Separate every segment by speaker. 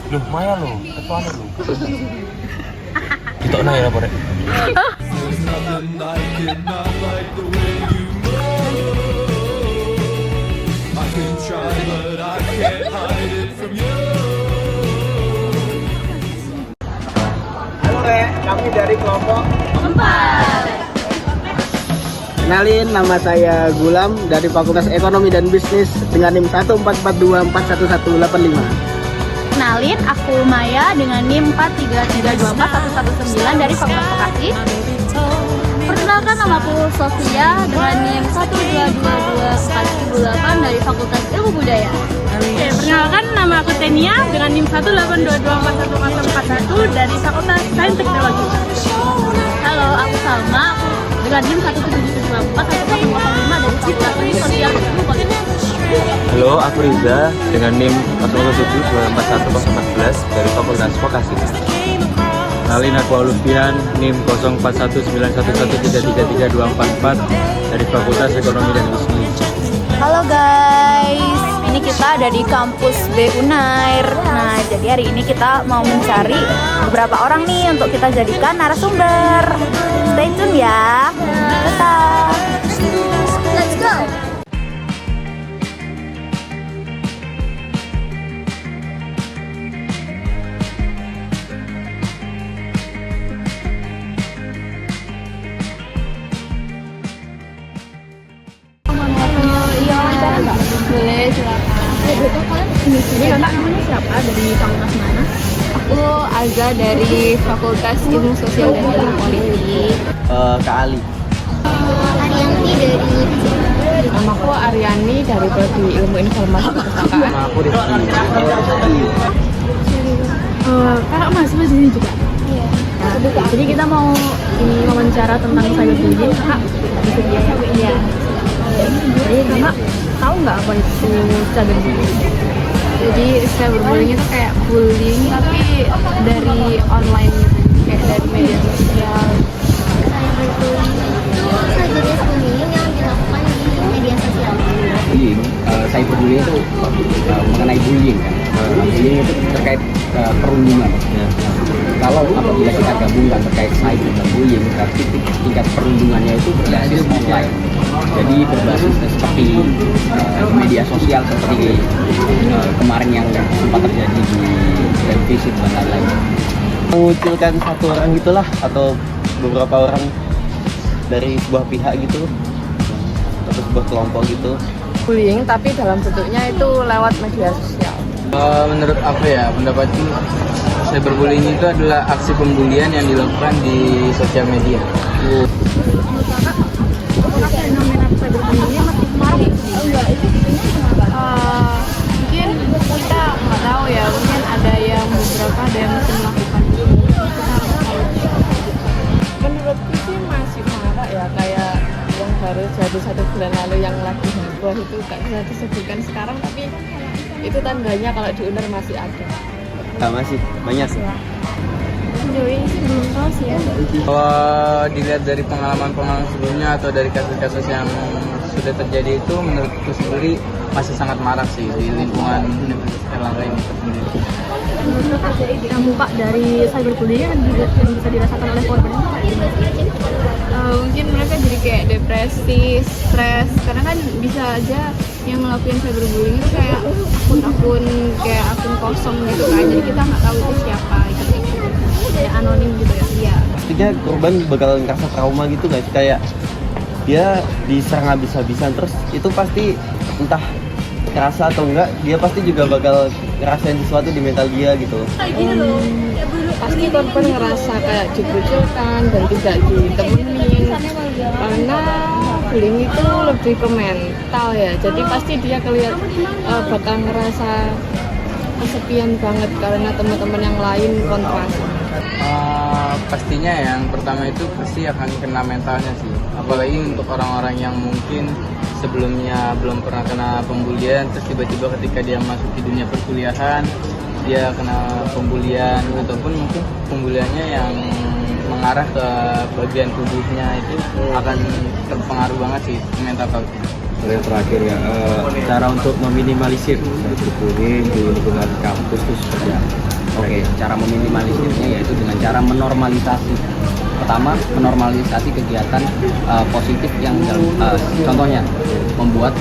Speaker 1: Loh, Maya lo, ketuanya lo. Kita nanya apa rek?
Speaker 2: Halo Rek, kami dari kelompok 4. Kenalin, nama saya Gulam dari Fakultas Ekonomi dan Bisnis dengan NIM 143241185.
Speaker 3: Kenalin, aku Maya dengan NIM 433241119 dari Fakultas Vokasi. Perkenalkan, namaku Sofia dengan NIM 1222408 dari Fakultas Ilmu Budaya.
Speaker 4: Oke, perkenalkan, nama aku Tenia dengan NIM 182241041 dari Fakultas Sains Teknologi.
Speaker 3: Halo, aku Salma dengan NIM 177241105 dari Fakultas Ilmu Sosial dan Ilmu Politik.
Speaker 1: Halo, aku Riza dengan NIM 0724114 dari Fakultas Vokasi. Kenalin, aku Alufian, NIM 041911333244 dari Fakultas Ekonomi dan Bisnis.
Speaker 3: Halo guys, ini kita ada di kampus B Unair. Nah, jadi hari ini kita mau mencari beberapa orang nih untuk kita jadikan narasumber. Stay tune ya. Tetap. Let's go. Boleh, silakan. Jadi kakak namanya siapa? Dari fakultas mana? Aku Azza dari Fakultas Ilmu Sosial dan Ilmu Politik.
Speaker 2: Kak Ali.
Speaker 3: Ariyanti dari
Speaker 4: Namaku Aryani dari Prodi Ilmu Informasi Perpustakaan.
Speaker 2: Nama aku Rizky.
Speaker 4: Kakak mahasiswa di sini juga?
Speaker 3: Iya.
Speaker 4: Jadi kita mau ini wawancara tentang cyberbullying, Kak.
Speaker 3: Iya.
Speaker 4: Jadi kakak tahu nggak apa itu cyberbullying? Jadi cyberbullying itu kayak bullying tapi dari online gitu, kayak dari media sosial.
Speaker 3: Jenis bullying yang dilakukan di media sosial.
Speaker 2: Bullying, cyberbullying itu mengenai bullying kan. Bullying itu terkait perundungan. Kalau apabila kita gabungkan terkait cyber dan bullying, berarti tingkat perundungannya itu berbasis online. Jadi berbasis seperti media sosial seperti kemarin yang sempat terjadi di televisi dan lain-lain. Mengucilkan satu orang gitulah atau beberapa orang dari sebuah pihak gitu atau sebuah kelompok gitu.
Speaker 4: Bullying tapi dalam bentuknya itu lewat media sosial.
Speaker 5: Menurut aku ya, pendapatku cyberbullying itu adalah aksi pembulian yang dilakukan di sosial media.
Speaker 4: Fenomena cyberbullying masih marak. Mungkin kita nggak tahu ya, mungkin ada yang beberapa ada yang masih melakukan. Menurutku sih masih marak ya, kayak yang baru jadi 1 bulan lalu yang lagi heboh itu nggak bisa disebutkan sekarang, tapi itu tandanya kalau di UNER masih ada.
Speaker 2: Masih banyak sih.
Speaker 3: Sejauh ini sih belum tahu sih ya.
Speaker 5: Kalau dilihat dari pengalaman-pengalaman sebelumnya atau dari kasus-kasus yang sudah terjadi itu, menurutku sendiri masih sangat marak sih di lingkungan Universitas Erlangga ini sendiri.
Speaker 3: Dampak dari cyberbullying yang bisa dirasakan oleh korban itu kayak gimana sih?
Speaker 4: Mungkin mereka jadi kayak depresi, stres, karena kan bisa aja yang ngelakuin cyberbullying itu kayak akun-akun kayak akun kosong gitu kan, jadi kita nggak tahu itu siapa gitu, kayak anonim gitu ya. Iya.
Speaker 2: Pastinya korban bakal ngerasa trauma gitu guys, kayak dia diserang habis-habisan, terus itu pasti entah kerasa atau enggak, dia pasti juga bakal ngerasain sesuatu di mental dia gitu.
Speaker 4: Pasti korban ngerasa kayak dikucilkan dan tidak ditemenin, karena bullying itu lebih ke mental ya, jadi pasti dia bakal ngerasa kesepian banget karena teman-teman yang lain kontra.
Speaker 5: Pastinya yang pertama itu pasti akan kena mentalnya sih, apalagi untuk orang-orang yang mungkin sebelumnya belum pernah kena pembulian, terus tiba-tiba ketika dia masuk di dunia perkuliahan dia kena pembulian, ataupun mungkin pembuliannya yang mengarah ke bagian tubuhnya, itu akan terpengaruh banget sih mental health.
Speaker 1: Yang terakhir ya, cara untuk meminimalisir cyberbullying di lingkungan kampus itu seperti apa?
Speaker 2: Oke, cara meminimalisirnya yaitu dengan cara menormalisasi. Pertama, menormalisasi kegiatan positif yang contohnya membuat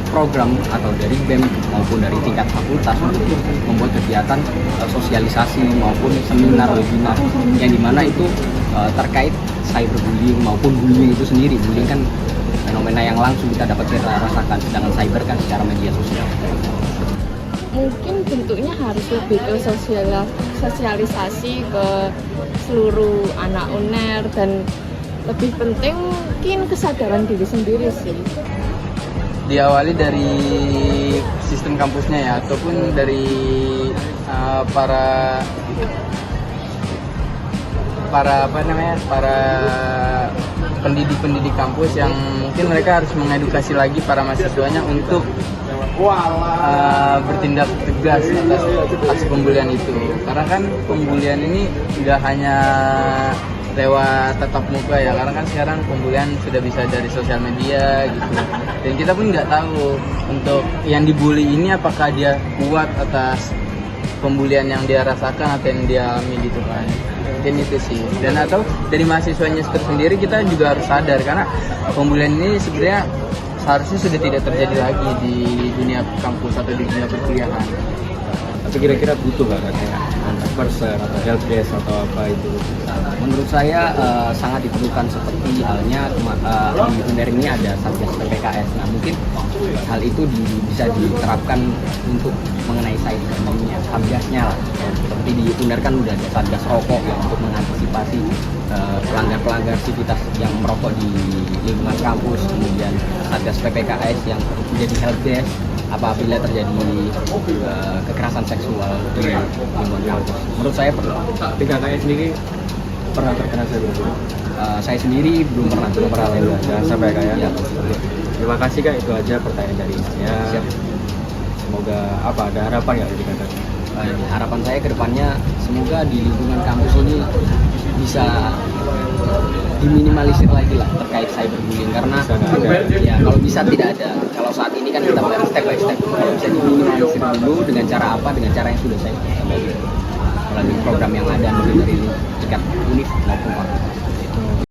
Speaker 2: program atau dari BEM maupun dari tingkat fakultas untuk membuat kegiatan sosialisasi maupun seminar webinar yang dimana itu terkait cyberbullying maupun bullying itu sendiri. Bullying kan fenomena yang langsung kita dapat rasakan, sedangkan cyber kan secara media sosial.
Speaker 4: Mungkin bentuknya harus lebih ke sosialisasi ke seluruh anak UNER, dan lebih penting mungkin kesadaran diri sendiri sih.
Speaker 5: Diawali dari sistem kampusnya ya, ataupun dari para pendidik kampus yang mungkin mereka harus mengedukasi lagi para mahasiswanya untuk bertindak tegas atas pembulian itu, karena kan pembulian ini nggak hanya lewat tatap muka ya, karena kan sekarang pembulian sudah bisa dari sosial media gitu, dan kita pun nggak tahu untuk yang dibully ini apakah dia kuat atas pembulian yang dia rasakan atau yang dia alami gitu kan. Mungkin itu sih, dan atau dari mahasiswanya sendiri kita juga harus sadar, karena pembulian ini sebenarnya seharusnya sudah tidak terjadi lagi di dunia kampus atau di dunia perkuliahan.
Speaker 1: Tapi kira-kira butuh nggak kayak kontak person atau helpdesk atau apa itu?
Speaker 2: Menurut saya sangat diperlukan, seperti halnya di UNER ini ada Satgas PPKS. Nah, mungkin hal itu bisa diterapkan untuk mengenai cybernya, Satgasnya lah. Seperti di UNER kan udah ada Satgas rokok ya, untuk mengantisipasi pelanggar-pelanggar aktivitas yang merokok di lingkungan kampus. Kemudian Satgas PPKS yang menjadi helpdesk apabila terjadi kekerasan seksual di lingkungan kampus. Menurut saya perlu.
Speaker 1: Tapi kakaknya sendiri pernah terkena cyberbullying?
Speaker 2: Saya sendiri belum pernah
Speaker 1: Jangan sampai kayak.
Speaker 2: Ya.
Speaker 1: Terima kasih Kak, itu aja pertanyaan dari saya.
Speaker 2: Siap.
Speaker 1: Semoga ada harapan nggak dari kakak?
Speaker 2: Harapan saya ke depannya semoga di lingkungan kampus ini bisa diminimalisir lagi lah terkait cyberbullying, karena ya kalau bisa tidak ada. Kalau saat ini kan kita mulai step by step, kalau bisa diminimalisir dulu dengan cara apa? Dengan cara yang sudah saya sampaikan melalui program yang ada dari tingkat univ maupun fakultas.